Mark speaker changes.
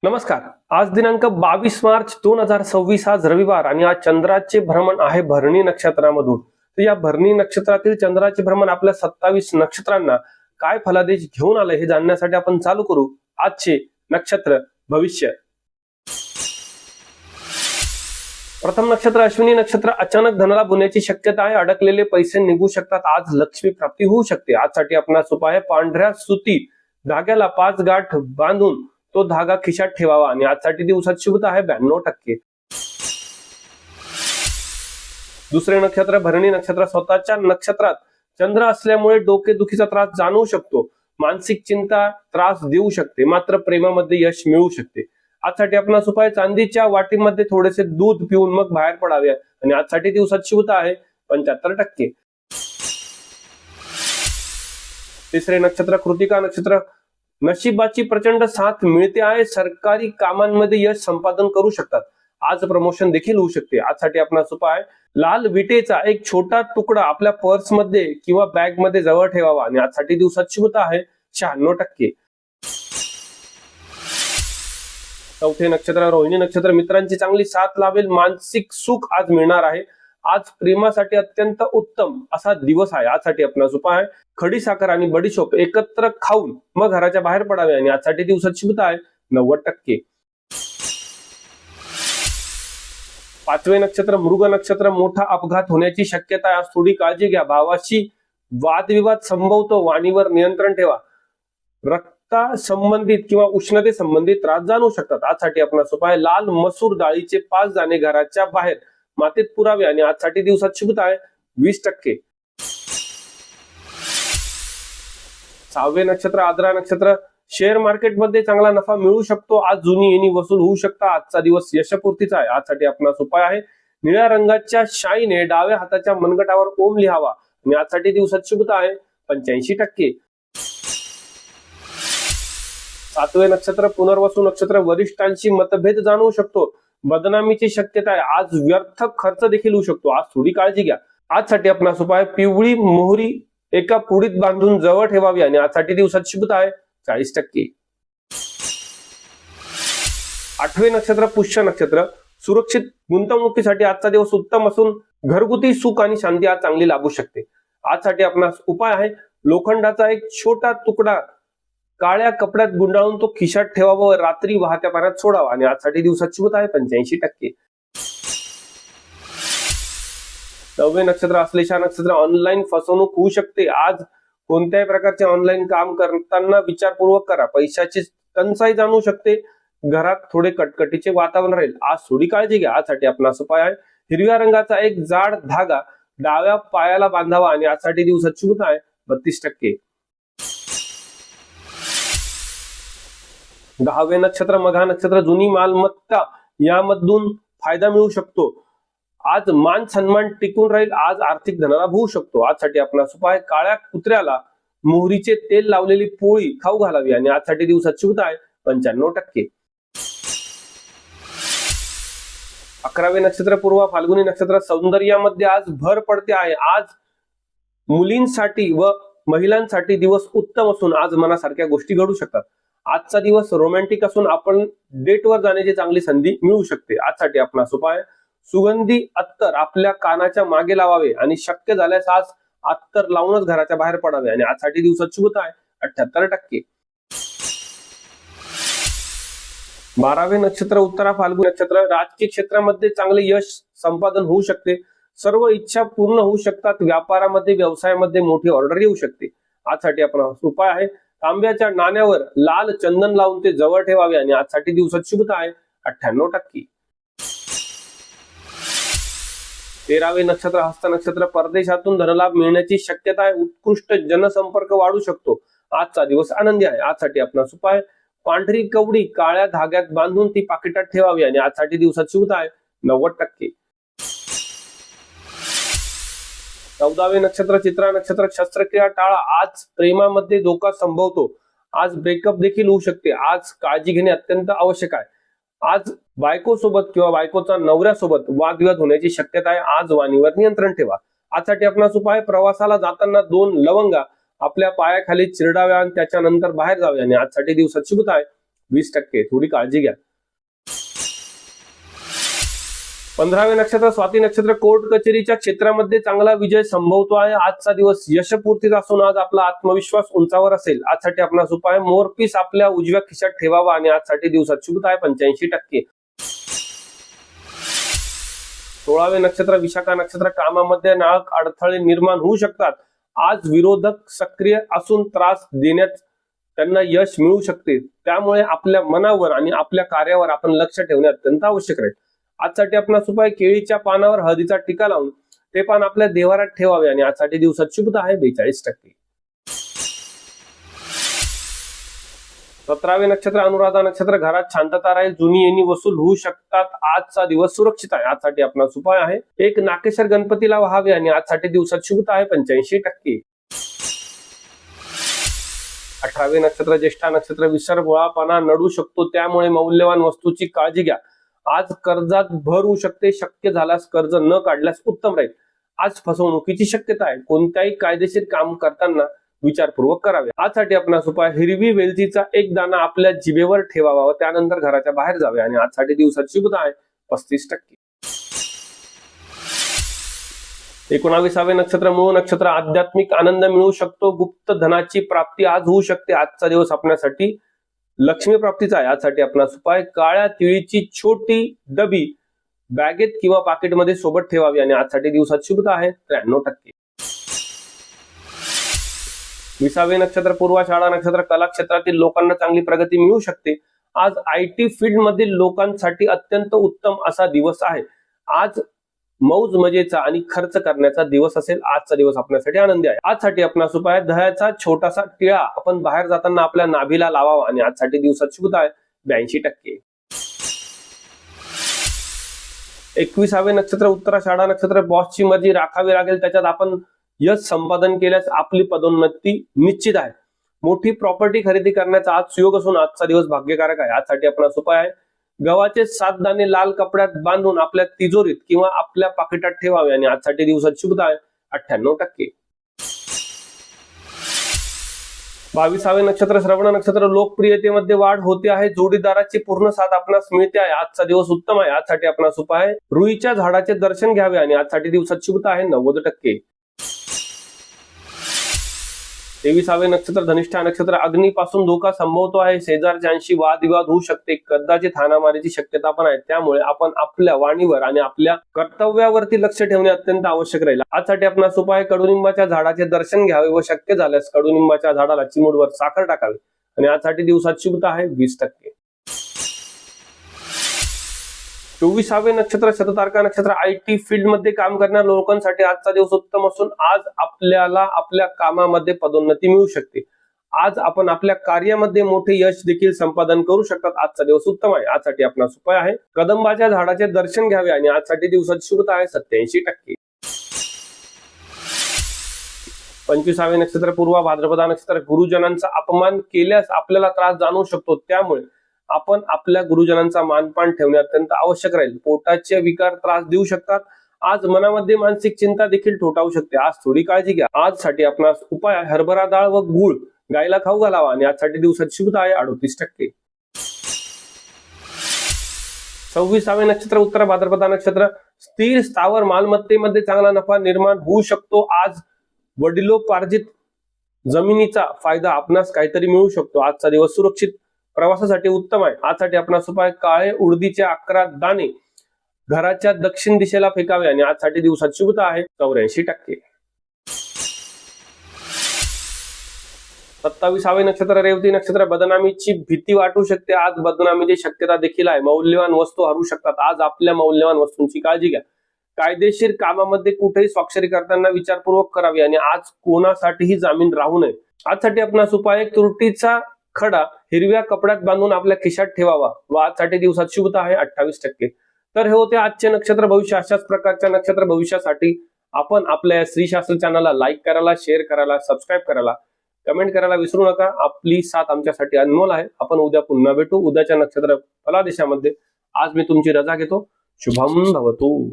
Speaker 1: नमस्कार. आज दिनांक 22 मार्च 2026 आज रविवार आणि आज चंद्राचे भ्रमण आहे भरणी नक्षत्रामधून. तर या भरणी नक्षत्रातील चंद्राचे भ्रमण आपल्या 27 नक्षत्रांना काय फलादेश घेऊन आले हे जाणण्यासाठी आपण चालू करू आजचे नक्षत्र भविष्य. प्रथम नक्षत्र अश्विनी नक्षत्र. अचानक धनलाभ होण्याची शक्यता आहे. अडकलेले पैसे निघू शकतात. आज लक्ष्मी प्राप्ती होऊ शकते. आजसाठी आपणास उपाय आहे पांढऱ्या सुती धाग्याला 5 गाठ बांधून तो धागा खिशात ठेवावा आणि आजसाठी दिवसात शुभता आहे 92%. दुसरे नक्षत्र भरणी नक्षत्र. स्वतःच्या नक्षत्रात चंद्र असल्यामुळे डोकेदुखीचा त्रास जाणवू शकतो. मानसिक चिंता त्रास देऊ शकते, मात्र प्रेमामध्ये यश मिळू शकते. आजसाठी आपणास उपाय चांदीच्या वाटीमध्ये थोडेसे दूध पिऊन मग बाहेर पडावे आणि आजसाठी दिवसात शुभता आहे 75%. तिसरे नक्षत्र कृतिका नक्षत्र. नशिबाची प्रचंड साथ मिळते आहे. सरकारी कामांमध्ये यश संपादन करू शकतात. आज प्रमोशन देखील होऊ शकते. आजसाठी आपणास उपाय लाल विटेचा एक छोटा तुकडा आपल्या पर्समध्ये किंवा बॅग मध्ये जवळ ठेवावा आणि आजसाठी दिवसात शुभता आहे 96%. चौथे नक्षत्र रोहिणी नक्षत्र. मित्रांची चांगली साथ लाभेल. मानसिक सुख आज मिळणार आहे. आज प्रेमासाठी अत्यंत उत्तम असा दिवस आहे. आजसाठी आपणास उपाय खडी साखर आणि बडीशोप एकत्र खाऊन मग घराच्या बाहेर पडावे आणि आजसाठी दिवसात शुभता आहे 90%. पाचवे नक्षत्र मृग नक्षत्र. मोठा अपघात होण्याची शक्यता आहे. आज थोडी काळजी घ्या. भावाशी वादविवाद संभवतो. वाणीवर नियंत्रण ठेवा. रक्ता संबंधित किंवा उष्णते संबंधित त्रास जाणवू शकतात. आजसाठी आपणास उपाय लाल मसूर डाळीचे 5 दाणे घराच्या बाहेर मातीत पुरावे आणि आजसाठी दिवसात शुभता आहे 20%. सहावे नक्षत्र आद्रा नक्षत्र. शेअर मार्केटमध्ये चांगला नफा मिळू शकतो. आज जुनी येणी वसूल होऊ शकतात. आजचा दिवस यशपूर्तीचा आहे. आजसाठी आपणास उपाय आहे निळ्या रंगाच्या शाईने डाव्या हाताच्या मनगटावर ओम लिहावा आणि आजसाठी दिवसात शुभता आहे 85%. सातवे नक्षत्र पुनर्वसू नक्षत्र. वरिष्ठांशी मतभेद जाणवू शकतो. बदनामीची शक्यता आहे. आज व्यर्थ खर्च देखील होऊ शकतो. आज थोडी काळजी घ्या. आजसाठी आपणास उपाय पिवळी मोहरी एका पुडीत बांधून जवळ ठेवावी आणि आजसाठी दिवसात शुभता आहे 40%. आठवे नक्षत्र पुष्य नक्षत्र. सुरक्षित गुंतवणुकीसाठी आजचा दिवस उत्तम असून घरगुती सुख आणि शांती आज चांगली लाभू शकते. आजसाठी आपणास उपाय आहे लोखंडाचा एक छोटा तुकडा काळ्या कपड्यात गुंडाळून तो खिशात ठेवावा व रात्री वाहत्या पाण्यात सोडावा आणि आजसाठी दिवसात शुभता आहे 85%. नववे नक्षत्र आश्लेषा नक्षत्र. ऑनलाईन फसवणूक होऊ शकते. आज कोणत्याही प्रकारचे ऑनलाईन काम करताना विचारपूर्वक करा. पैशाची टंचाई जाणवू शकते. घरात थोडे कटकटीचे वातावरण राहील. आज थोडी काळजी घ्या. आजसाठी आपणास उपाय आहे हिरव्या रंगाचा एक जाड धागा डाव्या पायाला बांधावा आणि आजसाठी दिवसात शुभता आहे 32%. दहावे नक्षत्र मघा नक्षत्र. जुनी मालमत्ता यामधून फायदा मिळू शकतो. आज मान सन्मान टिकून राहील. आज आर्थिक धनलाभ होऊ शकतो. आजसाठी आपणास उपाय काळ्या कुत्र्याला मोहरीचे तेल लावलेली पोळी खाऊ घालावी आणि आजसाठी दिवसात शुभता आहे 95%. 11वे नक्षत्र पूर्वा फाल्गुनी नक्षत्र. सौंदर्यामध्ये आज भर पडते आहे. आज मुलींसाठी व महिलांसाठी दिवस उत्तम असून आज मनासारख्या गोष्टी घडू शकतात. आजचा दिवस रोमॅन्टिक असून आपण डेटवर जाण्याची चांगली संधी मिळू शकते. आजसाठी आपणास उपाय सुगंधी अत्तर आपल्या कानाच्या मागे लावावे आणि शक्य झाल्यास आज अत्तर लावूनच घराच्या बाहेर पडावे आणि आजसाठी दिवसात शुभता आहे 78%. 12वे नक्षत्र उत्तरा फाल्गुनी नक्षत्र. राजकीय क्षेत्रामध्ये चांगले यश संपादन होऊ शकते. सर्व इच्छा पूर्ण होऊ शकतात. व्यापारामध्ये व्यवसायामध्ये मोठी ऑर्डर येऊ शकते. आजसाठी आपण उपाय आहे तांब्याच्या नाण्यावर लाल चंदन लावून ते जवळ ठेवावे आणि आजसाठी दिवसात शुभता आहे 98%. 13वे नक्षत्र हस्त नक्षत्र. परदेशातून धनलाभ मिळण्याची शक्यता आहे. उत्कृष्ट जनसंपर्क वाढू शकतो. आजचा दिवस आनंदी आहे. आजसाठी आपणास उपाय पांढरी कवडी काळ्या धाग्यात बांधून ती पाकिटात ठेवावी आणि आजसाठी दिवसात शुभता आहे 90%. 14वे नक्षत्र चित्रा नक्षत्र. शस्त्रक्रिया टाळा. आज प्रेमामध्ये धोका संभवतो. आज ब्रेकअप देखील होऊ शकते. आज काळजी घेणे अत्यंत आवश्यक आहे. आज बायकोसोबत किंवा बायकोचा नवऱ्यासोबत वादविवाद होण्याची शक्यता आहे. आज वाणीवर नियंत्रण ठेवा. आजसाठी आपणास उपाय प्रवासाला जाताना 2 लवंगा आपल्या पायाखाली चिरडाव्या आणि त्याच्यानंतर बाहेर जाव्या आणि आजसाठी दिवसात शुभता आहे 20%. थोडी काळजी घ्या. 15वे नक्षत्र स्वाती नक्षत्र कोर्ट कचेरीच्या क्षेत्रामध्ये चांगला विजय संभवतो आहे. आजचा दिवस यशपूर्तीचा असून आज आपला आत्मविश्वास उंचावर असेल. आजसाठी आपला उपाय मोरपीस आपल्या उजव्या खिशात ठेवावा आणि आजसाठी दिवसात शुभता आहे 85%. 16वे नक्षत्र विशाखा नक्षत्र कामामध्ये नाहक अडथळे निर्माण होऊ शकतात. आज विरोधक सक्रिय असून त्रास देण्यात त्यांना यश मिळू शकते. त्यामुळे आपल्या मनावर आणि आपल्या कार्यावर आपण लक्ष ठेवणे अत्यंत आवश्यक आहे. आजसाठी आपला उपाय केळीच्या पानावर हळदीचा टीका लावून ते पान आपल्या देवारात ठेवावे आणि आजसाठी दिवसात शुभता आहे 42%. 17वे नक्षत्र अनुराधा नक्षत्र घरात शांतता राहील. जुनी येणी वसूल होऊ शकतात. आजचा दिवस सुरक्षित आहे. आजसाठी आपला उपाय आहे एक नाकेश्वर गणपतीला व्हावे आणि आजसाठी दिवसात शुभता आहे 85%. 18वे नक्षत्र ज्येष्ठा नक्षत्र विसरभोळापणा नडू शकतो. त्यामुळे मौल्यवान वस्तूची काळजी घ्या. आज कर्जात भर होऊ शकते. शक्य झाल्यास कर्ज न काढल्यास उत्तम राहील. आज फसवणुकीची शक्यता आहे. कोणत्याही कायदेशीर काम करताना विचारपूर्वक करावे. आजसाठी आपणास उपाय हिरवी वेलचीचा एक दाणा आपल्या जिभेवर ठेवावा व त्यानंतर घराच्या बाहेर जावे आणि आजसाठी दिवसात शुभता आहे 35%. 19वे नक्षत्र मूळ नक्षत्र आध्यात्मिक आनंद मिळू शकतो. गुप्त धनाची प्राप्ती आज होऊ शकते. आजचा दिवस आपल्यासाठी लक्ष्मी प्राप्तीचा आहे. आजसाठी आपणास उपाय काळ्या तिळीची छोटी डबी बॅगेत किंवा पाकिटमध्ये सोबत ठेवावी आणि आजसाठी दिवसात शुभता आहे 93%. 20वे नक्षत्र पूर्वाषाढा नक्षत्र कला क्षेत्रातील लोकांना चांगली प्रगती मिळू शकते. आज IT फील्ड मधील लोकांसाठी अत्यंत उत्तम असा दिवस आहे. आज मौज मजेचा आणि खर्च करण्याचा दिवस असेल. आजचा दिवस आपल्यासाठी आनंदी आहे. आजसाठी आपणास उपाय दह्याचा छोटासा टिळा आपण बाहेर जाताना आपल्या नाभीला लावावा आणि आजसाठी दिवसात शुभता आहे 82%. 21वे नक्षत्र उत्तराषाढा नक्षत्र बॉसची मर्जी राखावी लागेल. त्याच्यात आपण यश संपादन केल्यास आपली पदोन्नती निश्चित आहे. मोठी प्रॉपर्टी खरेदी करण्याचा आज सुयोग असून आजचा दिवस भाग्यकारक आहे. आजसाठी आपणास उपाय आहे गव्हाचे 7 दाणे लाल कपड्यात बांधून आपल्या तिजोरीत किंवा आपल्या पाकिटात ठेवावे आणि आजसाठी दिवसात शुभता आहे 98%. 22वे नक्षत्र श्रवण नक्षत्र लोकप्रियतेमध्ये वाढ होते आहे. जोडीदाराची पूर्ण साथ आपणास मिळते आहे. आजचा दिवस उत्तम आहे. आजसाठी आपणास उपाय आहे रुईच्या झाडाचे दर्शन घ्यावे आणि आजसाठी दिवसात शुभता आहे 90%. 23वे नक्षत्र धनिष्ठा नक्षत्र अग्नीपासून धोका संभवतो आहे. शेजारच्यांशी वादविवाद होऊ शकते. कदाचित हाणामारीची शक्यता पण आहे. त्यामुळे आपण आपल्या वाणीवर आणि आपल्या कर्तव्यावरती लक्ष ठेवणे अत्यंत आवश्यक राहील. आजसाठी आपणास उपाय कडुनिंबाच्या झाडाचे दर्शन घ्यावे व शक्य झाल्यास कडुनिंबाच्या झाडाला चिमूटभर साखर टाकावी आणि आजसाठी दिवसात शुभता आहे 20%. 24वे नक्षत्र शततारका नक्षत्र IT फील्ड मध्ये काम करणाऱ्या लोकांसाठी आजचा दिवस उत्तम असून आज आपल्याला आपल्या कामामध्ये पदोन्नती मिळू शकते. आज आपण आपल्या कार्यामध्ये मोठे यश देखील संपादन करू शकतात. आजचा दिवस उत्तम आहे. आजसाठी आपणास उपाय आहे कदंबाच्या झाडाचे दर्शन घ्यावे आणि आजसाठी दिवसात शुभता आहे 87%. 25वे नक्षत्र पूर्वा भाद्रपदा नक्षत्र गुरुजनांचा अपमान केल्यास आपल्याला त्रास जाणवू शकतो. त्यामुळे आपण आपल्या गुरुजनांचा मानपान ठेवणे अत्यंत आवश्यक राहील. पोटाचे विकार त्रास देऊ शकतात. आज मनामध्ये मानसिक चिंता देखील ठोठावू शकते. आज थोडी काळजी घ्या. आजसाठी आपणास उपाय हरभरा डाळ व गूळ गायला खाऊ घालावा आणि आजसाठी दिवसात शुभता आहे 38%. 26वे नक्षत्र उत्तर भाद्रपदा नक्षत्र स्थिर स्थावर मालमत्तेमध्ये चांगला नफा निर्माण होऊ शकतो. आज वडिलोपार्जित जमिनीचा फायदा आपणास काहीतरी मिळू शकतो. आजचा दिवस सुरक्षित प्रवासासाठी उत्तम आहे. आजसाठी आपणास उपाय काळे उडदीचे 11 दाणे घराच्या दक्षिण दिशेला फेकावे आणि आजसाठी दिवसात शुभता आहे 84%. 27वे नक्षत्र रेवती नक्षत्र बदनामीची भीती वाटू शकते. आज बदनामीची शक्यता देखील आहे. मौल्यवान वस्तू हरवू शकतात. आज आपल्या मौल्यवान वस्तूंची काळजी घ्या. कायदेशीर कामामध्ये कुठेही स्वाक्षरी करताना विचारपूर्वक करावी आणि आज कोणासाठीही जामीन राहू नये. आजसाठी आपणास उपाय तुरटीचा खडा हिरव्या कपड्यात बांधून आपल्या खिशात ठेवावा व आजसाठी दिवसात शुभता आहे 28%. तर हे होते आजचे नक्षत्र भविष्य. अशाच प्रकारच्या नक्षत्र भविष्यासाठी आपण आपल्या या श्रीशास्त्र चॅनलला लाईक करायला, शेअर करायला, सबस्क्राईब करायला, कमेंट करायला विसरू नका. आपली साथ आमच्यासाठी अनमोल आहे. आपण उद्या पुन्हा भेटू उद्याच्या नक्षत्र फलादेशामध्ये. आज मी तुमची रजा घेतो. शुभम भवतु.